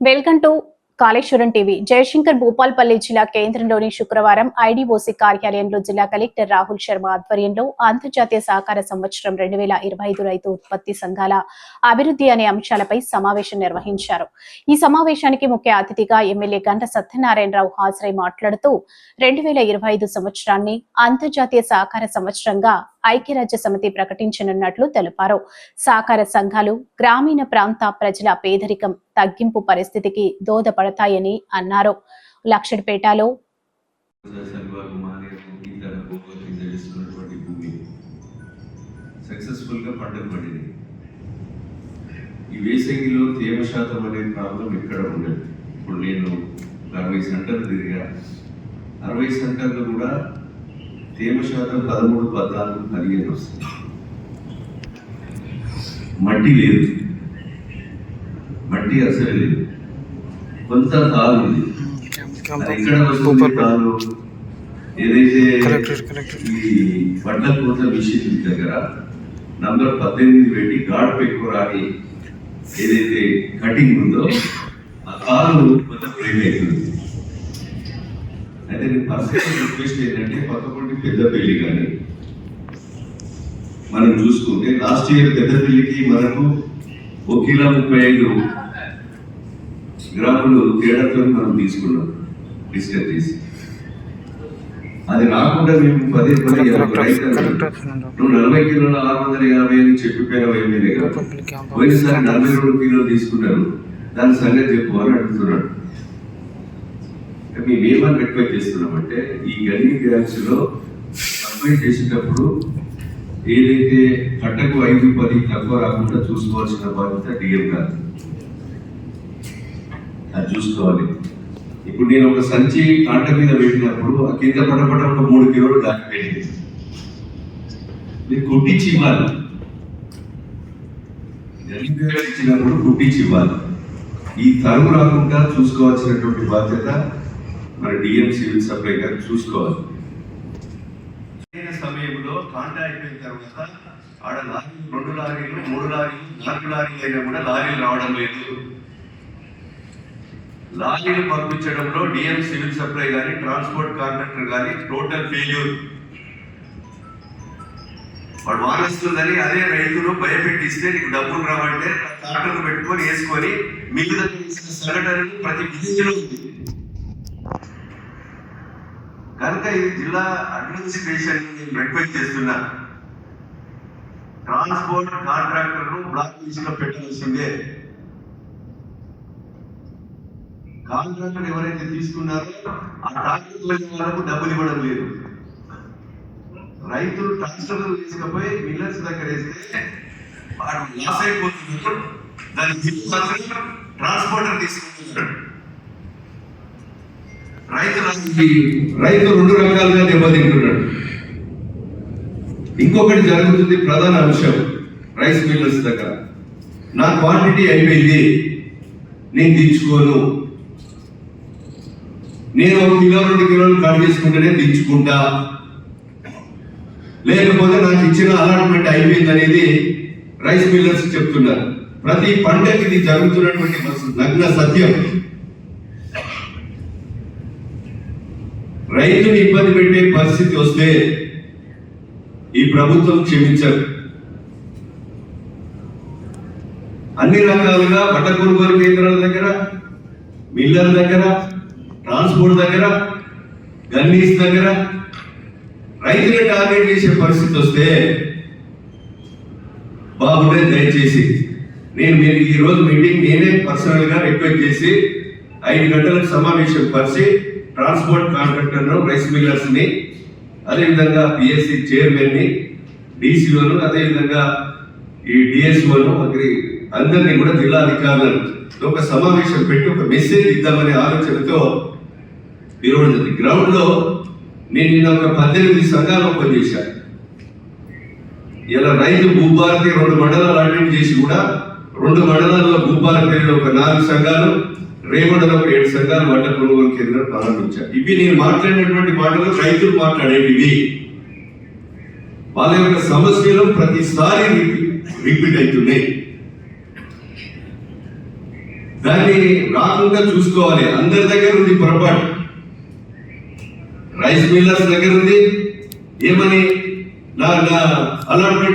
Welcome to Kaleshwaram TV. Jayashankar Bhupalpally జిల్లా కేంద్రంలోని శుక్రవారం ఐడీఓసీ కార్యాలయంలో జిల్లా కలెక్టర్ రాహుల్ శర్మ ఆధ్వర్యంలో అంతర్జాతీయ సహకార సంవత్సరం 2025 రైతు ఉత్పత్తి సంఘాల అభివృద్ధి అనే అంశాలపై సమావేశం నిర్వహించారు. ఈ సమావేశానికి ముఖ్య అతిథిగా ఎమ్మెల్యే గంట సత్యనారాయణరావు హాజరై మాట్లాడుతూ 2025 సంవత్సరాన్ని అంతర్జాతీయ సహకార సంవత్సరంగా ఐక్యరాజ్య సమితి ప్రకటించనున్నట్లు తెలిపారు. సహకార సంఘాలు గ్రామీణ ప్రాంత ప్రజల పేదరికం తగ్గింపు పరిస్థితికి దోహదపడతాయని అన్నారు. లక్షడిపేటలో సక్సెస్ఫుల్ గా పంటలు పండింది. ఈ వేసవిలో తేమ శాతం అనే ప్రాబ్లం ఎక్కడ ఉండదు. ఇప్పుడు నేను 60 సెంటర్లు తిరిగా, 60 సెంటర్లు కూడా తేమ శాతం 13, 14, 15 వస్తుంది. మట్టి లేదు, మట్టి అసలు లేదు. కొంత తాలు ఉంది. ఇక్కడ వస్తుంది తాలు ఏదైతే ఈ వడ్ల కోత మిషన్ దగ్గర నంబర్ 18 పెట్టి గాడ్ ఎక్కువ రాని ఏదైతే కటింగ్ ఉందో ఆ తాలు కొంత బ్రేక్ అవుతుంది. అయితే నేను పర్సనల్ రిక్వెస్ట్ ఏంటంటే పక్కపొంటి పెద్దపల్లి కానీ మనం చూసుకుంటే లాస్ట్ ఇయర్ పెద్దపల్లికి మనకు 1 కిలో 35 గ్రాములు తేడాతో మనం తీసుకున్నాం డిస్కస్ చేసి. అది రాకుండా మేము పదే నువ్వు 40 కిలోల 650 అని చెప్పిపోయినావు ఎమ్మెల్యే గారు. పోయినసారి 42 కిలోలు తీసుకున్నారు, దాని సంగతి చెప్పు అని అడుగుతున్నాడు. మేము ఏమని రిక్వెస్ట్ చేస్తున్నామంటే ఈ గల్లీ గ్యాస్ లో అప్లై చేసేటప్పుడు ఏదైతే కట్టకు 5, 10 తక్కువ రాకుండా చూసుకోవాల్సిన బాధ్యత డిఎం గారు, అది చూసుకోవాలి. ఇప్పుడు నేను ఒక సంచి కాంట మీద పెట్టినప్పుడు ఆ కింద పడపడ ఒక 3 కిలోలు దాటి పెట్టింది. మీరు కుట్టించి ఇవ్వాలి, ఇచ్చినప్పుడు కుట్టించి ఇవ్వాలి. ఈ తరువు రాకుండా చూసుకోవాల్సినటువంటి బాధ్యత మన డిఎం సివిల్ సప్లై గారు చూసుకోవాలి. సమయంలో కాంటా అయిపోయిన తర్వాత ఆడ 2 లారీలు 3 లారీలు 4 లారీలు అయినా కూడా లారీలు రావడం లేదు. లారీలు పంపించడంలో డిఎం సివిల్ సప్లై కానీ ట్రాన్స్పోర్ట్ కాంట్రాక్టర్ కానీ టోటల్ ఫెయిల్యూర్. వాడు వానొస్తుందని అదే రైతులు భయపెట్టిస్తే నీకు డబ్బులు రావంటే ట్రాక్టర్లు పెట్టుకొని వేసుకొని మిల్లు దగ్గర సంఘటన ప్రతి విలేజ్లో ఉంది. కనుక ఇది జిల్లా అడ్మినిస్ట్రేషన్ రిక్వెస్ట్ చేస్తున్నా, ట్రాన్స్పోర్ట్ కాంట్రాక్టర్ను బ్లాక్ లిస్ట్ లో పెట్టవలసిందే. కాంట్రాక్టర్ ఎవరైతే తీసుకున్నారో ఆ ట్రాక్టర్ వాళ్ళకు డబ్బులు ఇవ్వడం లేదు. రైతులు ట్రాన్స్ఫర్లు తీసుకుపోయి మిల్లర్స్ దగ్గర వేస్తే వాడు లాస్ అయిపోతున్నారు, దాని ట్రాన్స్పోర్టర్ తీసుకుంటున్నాడు. రైతు 2 రకాలుగా దెబ్బతింటున్నాడు. ఇంకొకటి జరుగుతుంది, ప్రధాన అంశం రైస్ మిల్లర్స్ దగ్గర నా క్వాంటిటీ అయిపోయింది, నేను దించుకోను, నేను 1 కిలో 2 కిలోలు కట్ చేసుకుంటేనే దించుకుంటా, లేకపోతే నాకు ఇచ్చిన అలాట్మెంట్ అయిపోయింది అనేది రైస్ మిల్లర్స్ చెప్తున్నారు. ప్రతి పంటకి ఇది జరుగుతున్నటువంటి నగ్న సత్యం. రైతుని ఇబ్బంది పెట్టే పరిస్థితి వస్తే ఈ ప్రభుత్వం క్షమించరు. అన్ని రకాలుగా పంట కొనుగోలు కేంద్రాల దగ్గర, మిల్లర్ దగ్గర, ట్రాన్స్పోర్ట్ దగ్గర, గన్నీస్ దగ్గర రైతుని టార్గెట్ చేసే పరిస్థితి వస్తే బాగుండే. దయచేసి మీరు ఈ రోజు మీటింగ్ నేనే పర్సనల్ గా రిక్వెస్ట్ చేసి 5 గంటలకు సమావేశం పరిచి ట్రాన్స్పోర్ట్ కాంట్రాక్టర్ రైస్ మిల్లర్స్ ని, అదేవిధంగా పిఎస్సి చైర్మన్ ని, డిసిఓను, అదేవిధంగా ఈ డిఎస్ఓను అందరినీ కూడా జిల్లా అధికారులను ఒక సమావేశం పెట్టి ఒక మెసేజ్ ఇద్దామనే ఆలోచనతో ఈరోజు గ్రౌండ్ లో నేను ఒక 18 సంఘాలు ఓపెన్ చేశాను. ఇలా రైతు భూపాలకి 2 మండలాలు అటెండ్ చేసి కూడా 2 మండలాల్లో భూపాల పేరులో ఒక 4 సంఘాలు, రేగొండలో 7 సంఘాలు వడ్ల కొనుగోలు కేంద్రాలు ప్రారంభించారు. ఇవి నేను మాట్లాడినటువంటి మాటలు రైతులు మాట్లాడేవి. వాళ్ళ యొక్క సమస్యలు ప్రతిసారి రిపీట్ అవుతున్నాయి. దాన్ని రాకుండా చూసుకోవాలి. అందరి దగ్గర ఉంది పొరపాటు. రైస్ మిల్లర్స్ దగ్గర ఉంది ఏమని నా అలాట్మెంట్